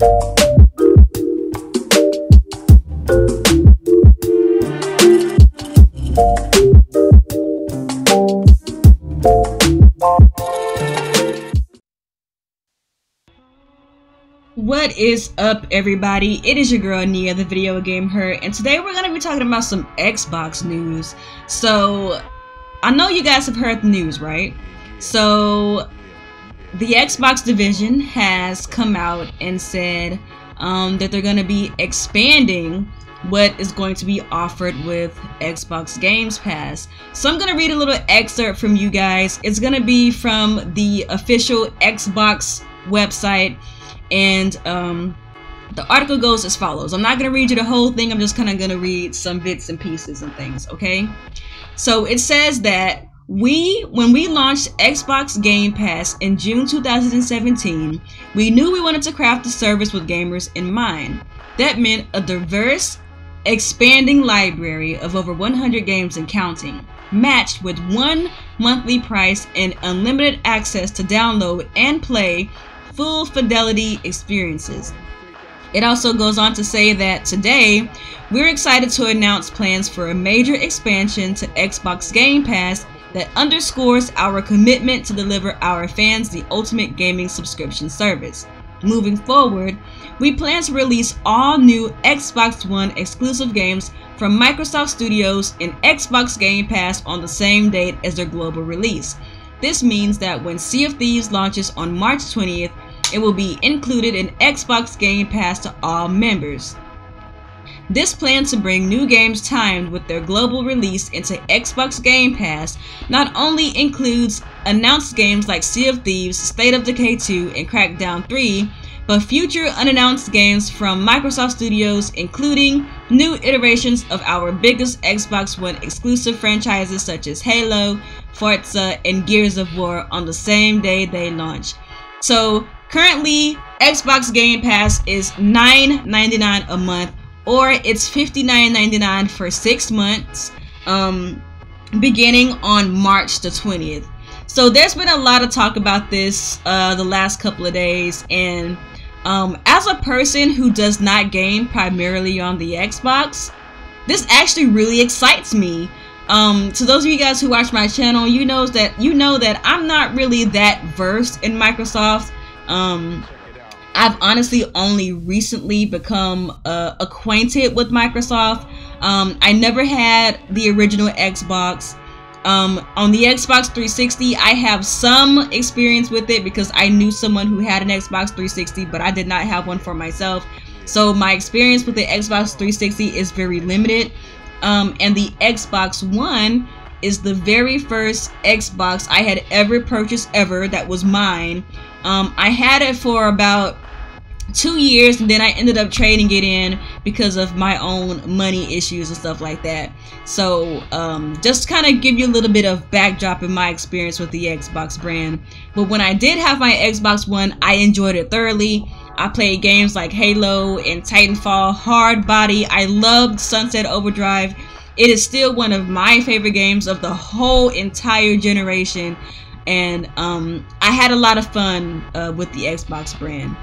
What is up, everybody? It is your girl Nia, TheVideoGamHer, and today we're going to be talking about some Xbox news. So, I know you guys have heard the news, right? So, the Xbox division has come out and said that they're going to be expanding what is going to be offered with Xbox Games Pass. So I'm going to read a little excerpt from you guys. It's going to be from the official Xbox website. And the article goes as follows. I'm not going to read you the whole thing. I'm just kind of going to read some bits and pieces and things, okay? So it says that when we launched Xbox Game Pass in June 2017, we knew we wanted to craft a service with gamers in mind. That meant a diverse, expanding library of over 100 games and counting, matched with one monthly price and unlimited access to download and play full fidelity experiences. It also goes on to say that today we're excited to announce plans for a major expansion to Xbox Game Pass that underscores our commitment to deliver our fans the ultimate gaming subscription service. Moving forward, we plan to release all new Xbox One exclusive games from Microsoft Studios in Xbox Game Pass on the same date as their global release. This means that when Sea of Thieves launches on March 20th, it will be included in Xbox Game Pass to all members. This plan to bring new games timed with their global release into Xbox Game Pass not only includes announced games like Sea of Thieves, State of Decay 2, and Crackdown 3, but future unannounced games from Microsoft Studios, including new iterations of our biggest Xbox One exclusive franchises such as Halo, Forza, and Gears of War on the same day they launch. So currently, Xbox Game Pass is $9.99 a month, or it's $59.99 for 6 months, beginning on March the 20th. So there's been a lot of talk about this the last couple of days, and as a person who does not game primarily on the Xbox, this actually really excites me. To those of you guys who watch my channel, you know that I'm not really that versed in Microsoft. I've honestly only recently become acquainted with Microsoft. I never had the original Xbox. On the Xbox 360, I have some experience with it because I knew someone who had an Xbox 360, but I did not have one for myself. So my experience with the Xbox 360 is very limited. And the Xbox One is the very first Xbox I had ever purchased that was mine. I had it for about 2 years, and then I ended up trading it in because of my own money issues and stuff like that. So just kind of give you a little bit of backdrop in my experience with the Xbox brand. But when I did have my Xbox One, I enjoyed it thoroughly. I played games like Halo and Titanfall, Hard Body. I loved Sunset Overdrive. It is still one of my favorite games of the whole entire generation. And I had a lot of fun with the Xbox brand.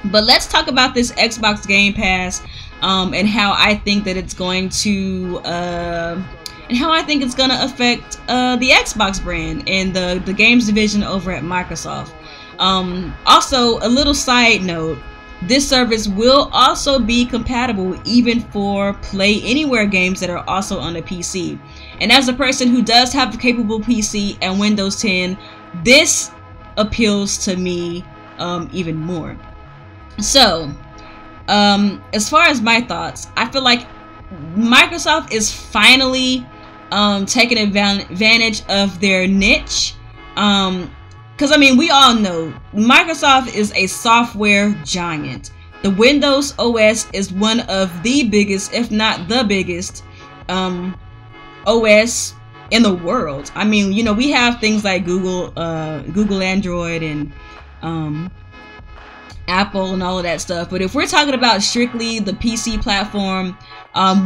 But let's talk about this Xbox Game Pass and how I think that it's going to affect the Xbox brand and the games division over at Microsoft. Also, a little side note, this service will also be compatible even for Play Anywhere games that are also on the PC. And as a person who does have a capable PC and Windows 10, this appeals to me even more. So, as far as my thoughts, I feel like Microsoft is finally taking advantage of their niche. Because, I mean, we all know Microsoft is a software giant. The Windows OS is one of the biggest, if not the biggest, OS in the world. I mean, you know, we have things like Google Android and Apple and all of that stuff. But if we're talking about strictly the PC platform,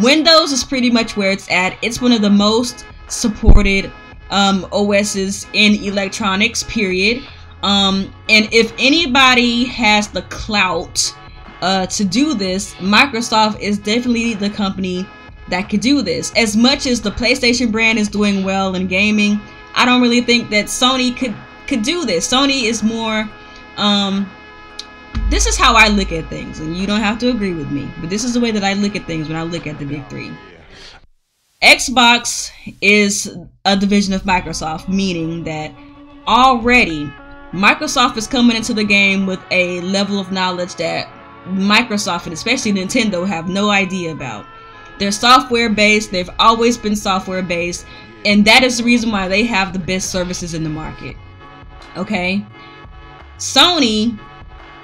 Windows is pretty much where it's at. It's one of the most supported OSs in electronics, period. And if anybody has the clout to do this, Microsoft is definitely the company that could do this. As much as the PlayStation brand is doing well in gaming, I don't really think that Sony could do this. Sony is more, this is how I look at things, and you don't have to agree with me, but this is the way that I look at things when I look at the big three. Xbox is a division of Microsoft, meaning that already Microsoft is coming into the game with a level of knowledge that Microsoft and especially Nintendo have no idea about. They're software based, they've always been software based, and that is the reason why they have the best services in the market. Okay? Sony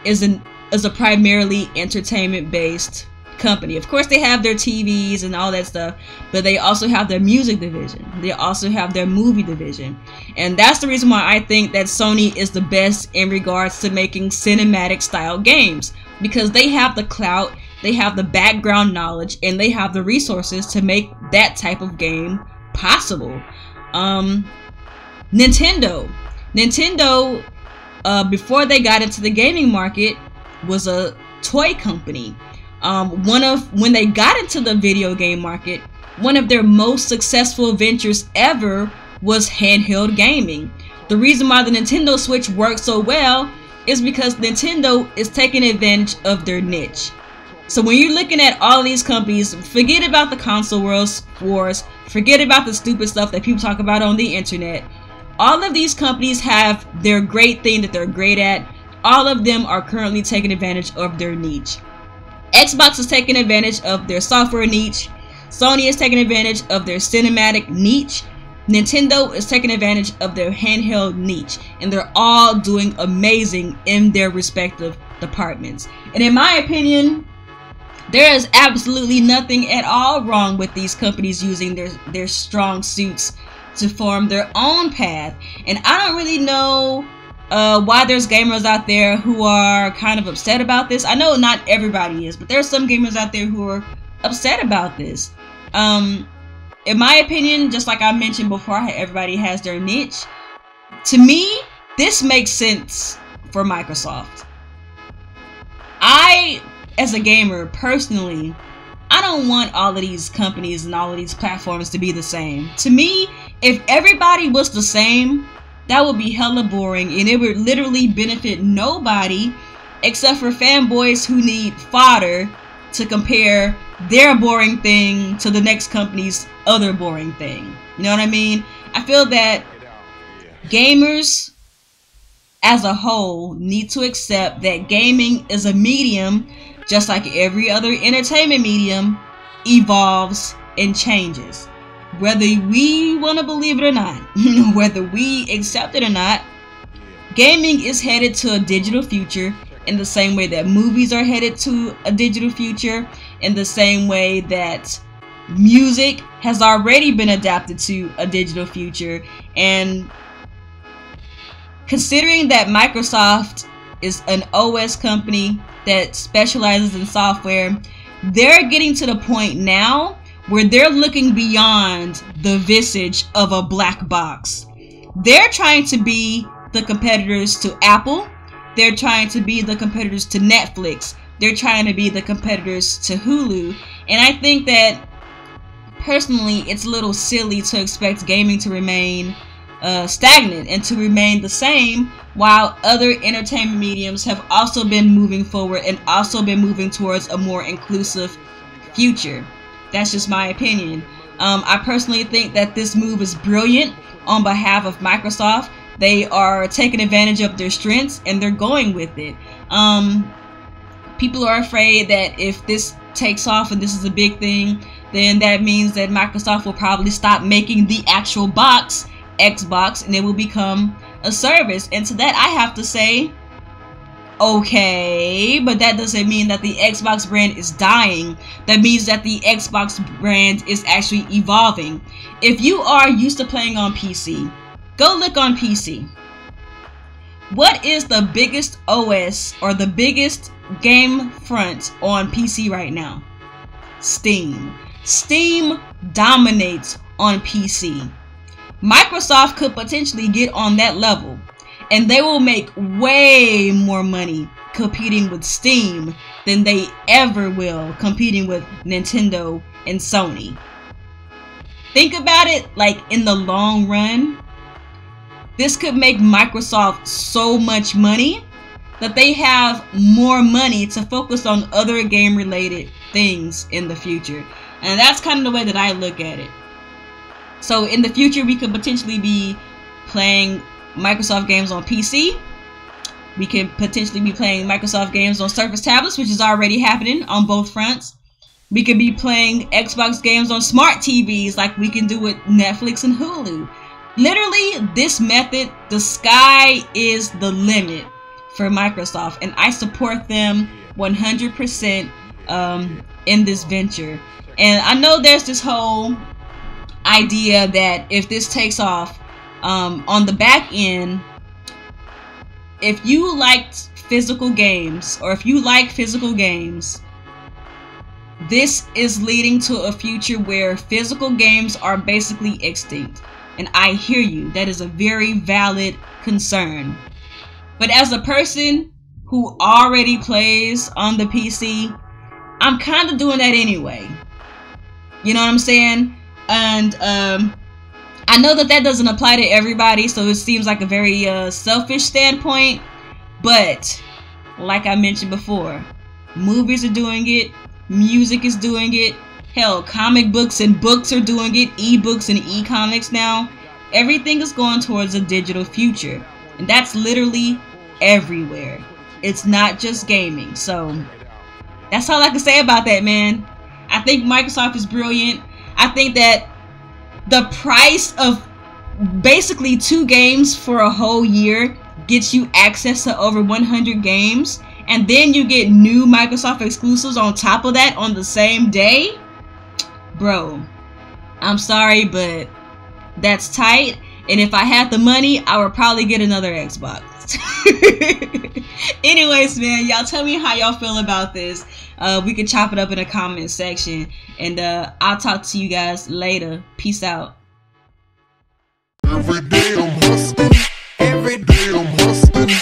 is a primarily entertainment based company. Of course, they have their TVs and all that stuff, but they also have their music division. They also have their movie division. And that's the reason why I think that Sony is the best in regards to making cinematic style games, because they have the clout, they have the background knowledge, and they have the resources to make that type of game possible. Nintendo, before they got into the gaming market, was a toy company. When they got into the video game market, one of their most successful ventures ever was handheld gaming. The reason why the Nintendo Switch works so well is because Nintendo is taking advantage of their niche. So when you're looking at all of these companies, forget about the console wars, forget about the stupid stuff that people talk about on the internet. All of these companies have their great thing that they're great at. All of them are currently taking advantage of their niche. Xbox is taking advantage of their software niche. Sony is taking advantage of their cinematic niche. Nintendo is taking advantage of their handheld niche. And they're all doing amazing in their respective departments. And in my opinion, there is absolutely nothing at all wrong with these companies using their strong suits to form their own path. And I don't really know why there's gamers out there who are kind of upset about this. I know not everybody is, but there's some gamers out there who are upset about this. In my opinion, just like I mentioned before, how everybody has their niche, to me, this makes sense for Microsoft. As a gamer, personally, I don't want all of these companies and all of these platforms to be the same. To me, if everybody was the same, that would be hella boring, and it would literally benefit nobody except for fanboys who need fodder to compare their boring thing to the next company's other boring thing. You know what I mean? I feel that gamers as a whole need to accept that gaming is a medium, just like every other entertainment medium, evolves and changes. Whether we want to believe it or not, whether we accept it or not, gaming is headed to a digital future in the same way that movies are headed to a digital future, in the same way that music has already been adapted to a digital future. And considering that Microsoft is an OS company that specializes in software, they're getting to the point now where they're looking beyond the visage of a black box. They're trying to be the competitors to Apple. They're trying to be the competitors to Netflix. They're trying to be the competitors to Hulu. And I think that, personally, it's a little silly to expect gaming to remain stagnant and to remain the same, while other entertainment mediums have also been moving forward and also been moving towards a more inclusive future. That's just my opinion. I personally think that this move is brilliant on behalf of Microsoft. They are taking advantage of their strengths and they're going with it. People are afraid that if this takes off and this is a big thing, then that means that Microsoft will probably stop making the actual box, Xbox, and it will become a service. And to that I have to say, okay, but that doesn't mean that the Xbox brand is dying. That means that the Xbox brand is actually evolving. If you are used to playing on PC, go look on PC. What is the biggest OS or the biggest game front on PC right now? Steam. Steam dominates on PC. Microsoft could potentially get on that level, and they will make way more money competing with Steam than they ever will competing with Nintendo and Sony. Think about it, like in the long run, this could make Microsoft so much money that they have more money to focus on other game-related things in the future. And that's kind of the way that I look at it. So in the future, we could potentially be playing Microsoft games on PC. We could potentially be playing Microsoft games on Surface tablets, which is already happening on both fronts. We could be playing Xbox games on smart TVs like we can do with Netflix and Hulu. Literally, this method, the sky is the limit for Microsoft, and I support them 100% in this venture. And I know there's this whole idea that if this takes off on the back end, if you liked physical games, or if you like physical games, this is leading to a future where physical games are basically extinct. And I hear you. That is a very valid concern. But as a person who already plays on the PC, I'm kind of doing that anyway. You know what I'm saying? And I know that that doesn't apply to everybody, so it seems like a very selfish standpoint. But like I mentioned before, movies are doing it. Music is doing it. Hell, comic books and books are doing it. Ebooks and e-comics now. Everything is going towards a digital future. And that's literally everywhere. It's not just gaming. So that's all I can say about that, man. I think Microsoft is brilliant. I think that the price of basically 2 games for a whole year gets you access to over 100 games. And then you get new Microsoft exclusives on top of that on the same day. Bro, I'm sorry, but that's tight. And if I had the money, I would probably get another Xbox. Anyways, man, y'all tell me how y'all feel about this. We can chop it up in the comment section. And I'll talk to you guys later. Peace out. Every day I'm hustling. Every day I'm hustling.